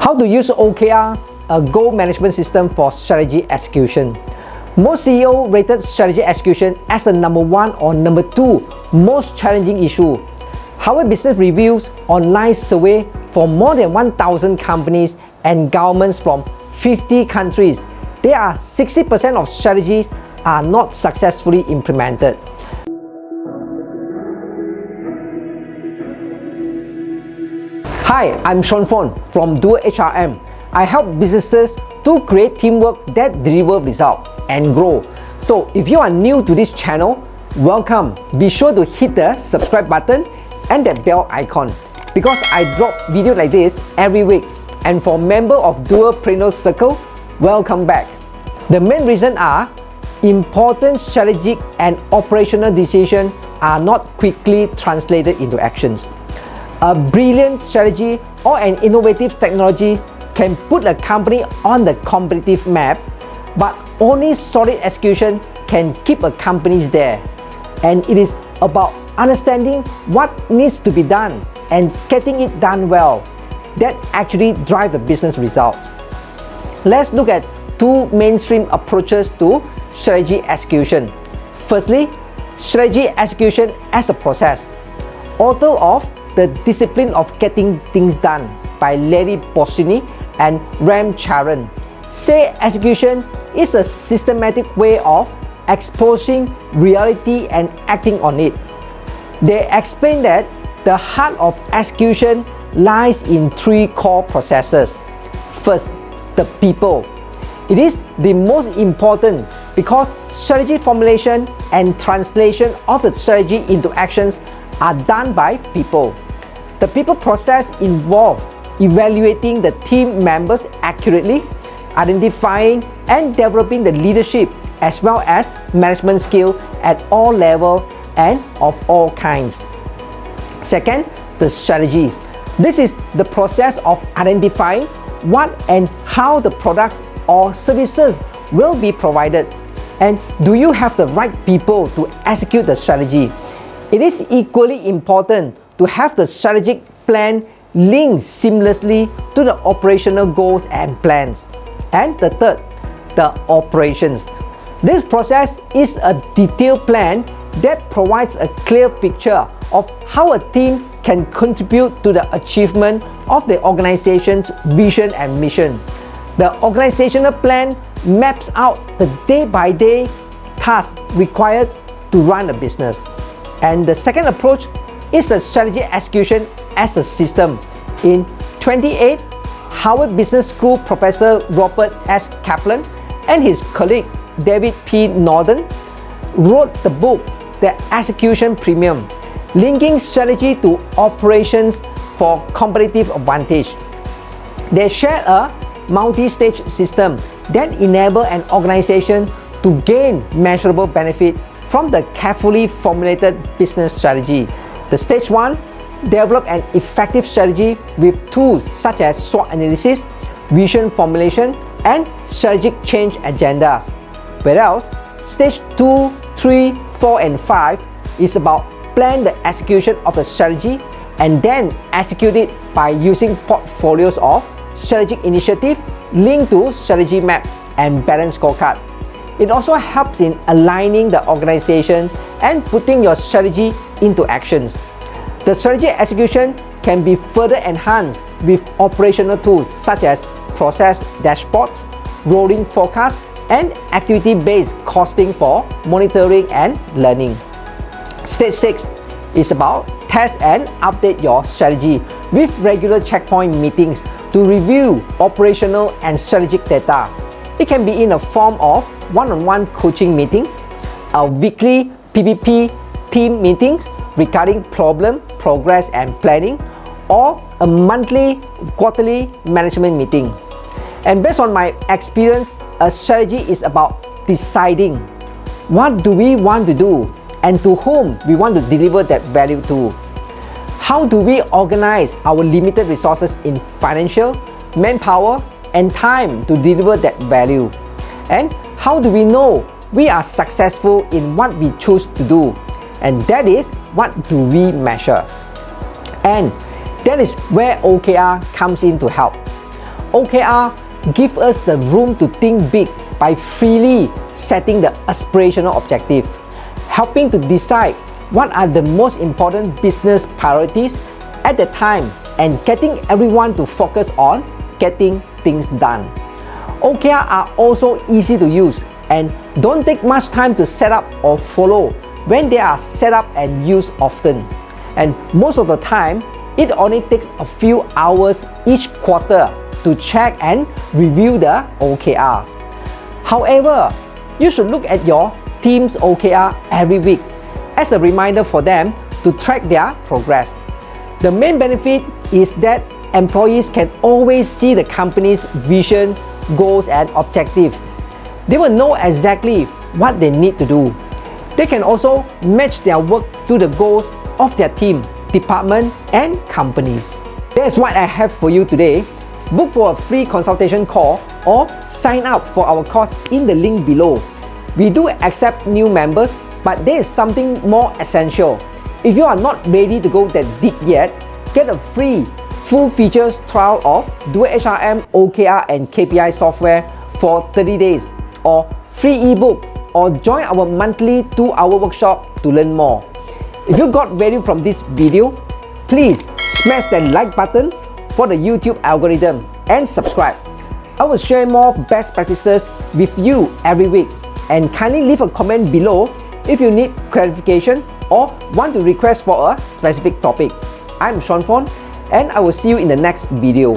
How to use OKR, a goal management system for strategy execution. Most CEOs rated strategy execution as the number 1 or number 2 most challenging issue. Harvard Business Review's online survey for more than 1,000 companies and governments from 50 countries, there are 60% of strategies are not successfully implemented. Hi, I'm Sean Fon from DoerHRM. I help businesses to create teamwork that deliver results and grow. So if you are new to this channel, welcome. Be sure to hit the subscribe button and that bell icon because I drop videos like this every week. And for members of Doerpreneur Circle, welcome back. The main reason are important strategic and operational decisions are not quickly translated into actions. A brilliant strategy or an innovative technology can put a company on the competitive map, but only solid execution can keep a company there. And it is about understanding what needs to be done and getting it done well that actually drive the business results. Let's look at two mainstream approaches to strategy execution. Firstly, strategy execution as a process. Author of The Discipline of Getting Things Done by Larry Boscini and Ram Charan say execution is a systematic way of exposing reality and acting on it. They explain that the heart of execution lies in 3 core processes. First, the people. It is the most important because strategy formulation and translation of the strategy into actions are done by people. The people process involves evaluating the team members accurately, identifying and developing the leadership as well as management skill at all levels and of all kinds. Second, the strategy. This is the process of identifying what and how the products or services will be provided. And do you have the right people to execute the strategy? It is equally important to have the strategic plan linked seamlessly to the operational goals and plans. And the third, the operations. This process is a detailed plan that provides a clear picture of how a team can contribute to the achievement of the organization's vision and mission. The organizational plan maps out the day-by-day tasks required to run a business. And the second approach is the strategy execution as a system. In 2008, Harvard Business School professor Robert S. Kaplan and his colleague David P. Norton wrote the book The Execution Premium, linking strategy to operations for competitive advantage. They share a multi-stage system that enables an organization to gain measurable benefit from the carefully formulated business strategy. The stage 1, develop an effective strategy with tools such as SWOT analysis, vision formulation, and strategic change agendas. Whereas stage 2, 3, 4, and 5 is about plan the execution of the strategy and then execute it by using portfolios of strategic initiative linked to strategy map and balance scorecard. It also helps in aligning the organization and putting your strategy into actions. The strategy execution can be further enhanced with operational tools such as process dashboards, rolling forecasts, and activity-based costing for monitoring and learning. Stage 6 is about test and update your strategy with regular checkpoint meetings to review operational and strategic data. It can be in a form of one-on-one coaching meeting, a weekly PPP team meetings regarding problem, progress, and planning, or a monthly, quarterly management meeting. And based on my experience, a strategy is about deciding what do we want to do and to whom we want to deliver that value to. How do we organize our limited resources in financial, manpower, and time to deliver that value? And how do we know we are successful in what we choose to do? And that is, what do we measure? And that is where OKR comes in to help. OKR give us the room to think big by freely setting the aspirational objective, helping to decide what are the most important business priorities at the time and getting everyone to focus on getting things done. OKR are also easy to use and don't take much time to set up or follow when they are set up and used often. And most of the time, it only takes a few hours each quarter to check and review the OKRs. However, you should look at your team's OKR every week as a reminder for them to track their progress. The main benefit is that employees can always see the company's vision, goals, and objectives. They will know exactly what they need to do. They can also match their work to the goals of their team, department, and companies. That's what I have for you today. Book for a free consultation call or sign up for our course in the link below. We do accept new members, but there is something more essential. If you are not ready to go that deep yet, get a free full features trial of DoerHRM OKR and KPI software for 30 days, or free ebook, or join our monthly 2-hour workshop to learn more. If you got value from this video, please smash that like button for the YouTube algorithm and subscribe. I will share more best practices with you every week, and kindly leave a comment below if you need clarification or want to request for a specific topic. I'm Sean Fon, and I will see you in the next video.